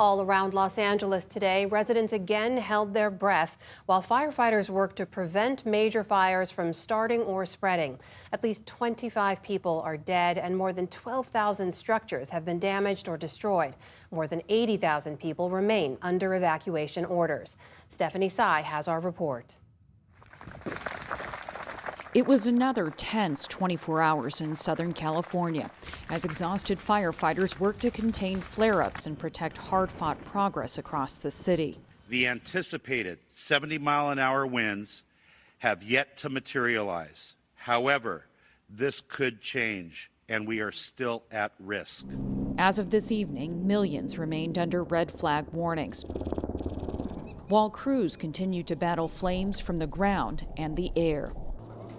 All around Los Angeles today, residents again held their breath while firefighters worked to prevent major fires from starting or spreading. At least 25 people are dead and more than 12,000 structures have been damaged or destroyed. More than 80,000 people remain under evacuation orders. Stephanie Sy has our report. It was another tense 24 hours in Southern California as exhausted firefighters worked to contain flare-ups and protect hard-fought progress across the city. The anticipated 70-mile-an-hour winds have yet to materialize. However, this could change, and we are still at risk. As of this evening, millions remained under red flag warnings, while crews continued to battle flames from the ground and the air.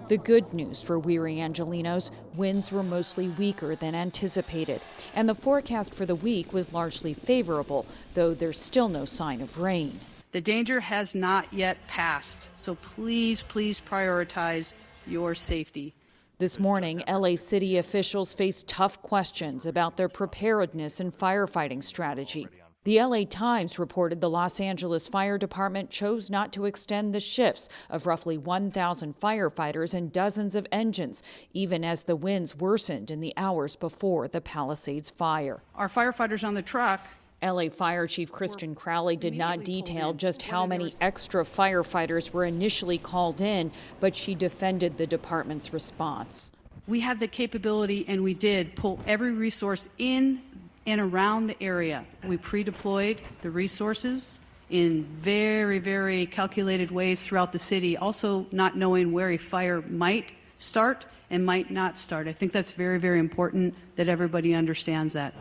The good news for weary Angelenos, winds were mostly weaker than anticipated, and the forecast for the week was largely favorable, though there's still no sign of rain. The danger has not yet passed, so please prioritize your safety. This morning, LA City officials faced tough questions about their preparedness and firefighting strategy. The LA Times reported the Los Angeles Fire Department chose not to extend the shifts of roughly 1,000 firefighters and dozens of engines, even as the winds worsened in the hours before the Palisades fire. Our firefighters on the truck. LA Fire Chief Kristen Crowley did not detail just how many extra firefighters were initially called in, but she defended the department's response. We had the capability, and we did pull every resource in and around the area. We pre-deployed the resources in very, very calculated ways throughout the city, also not knowing where a fire might start and might not start. I think that's very, very important that everybody understands that.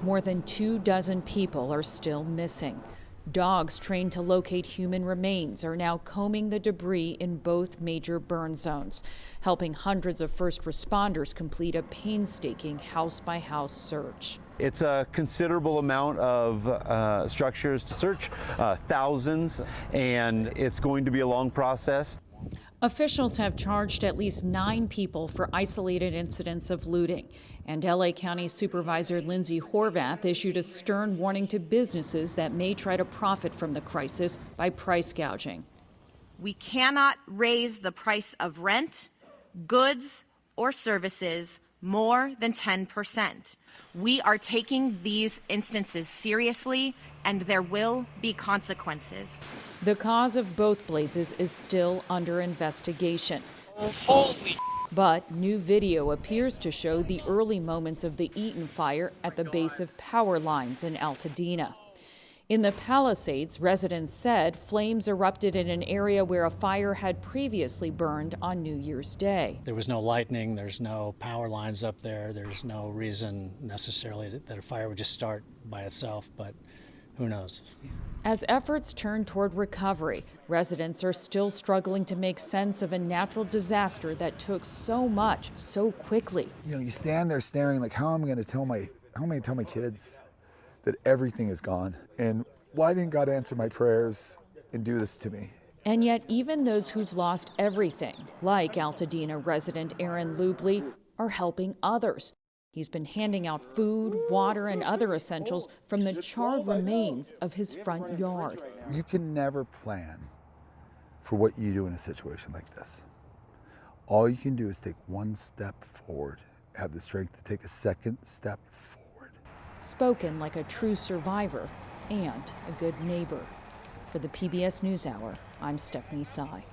More than 24 people are still missing. Dogs trained to locate human remains are now combing the debris in both major burn zones, helping hundreds of first responders complete a painstaking house-by-house search. It's a considerable amount of structures to search, thousands, and it's going to be a long process. Officials have charged at least 9 people for isolated incidents of looting, and LA County Supervisor Lindsay Horvath issued a stern warning to businesses that may try to profit from the crisis by price gouging. We cannot raise the price of rent, goods, or services more than 10%. We are taking these instances seriously, and there will be consequences. The cause of both blazes is still under investigation. Holy! But new video appears to show the early moments of the Eaton fire at the base of power lines in Altadena. In the Palisades, residents said flames erupted in an area where a fire had previously burned on New Year's Day. There was no lightning, there's no power lines up there, there's no reason necessarily that a fire would just start by itself, but who knows? As efforts turn toward recovery, residents are still struggling to make sense of a natural disaster that took so much so quickly. You know, you stand there staring like, how am I going to tell my kids that everything is gone? And why didn't God answer my prayers and do this to me? And yet even those who've lost everything, like Altadena resident Aaron Lubley, are helping others. He's been handing out food, water, and other essentials from the charred remains of his front yard. You can never plan for what you do in a situation like this. All you can do is take one step forward, have the strength to take a second step forward. Spoken like a true survivor and a good neighbor. For the PBS NewsHour, I'm Stephanie Sy.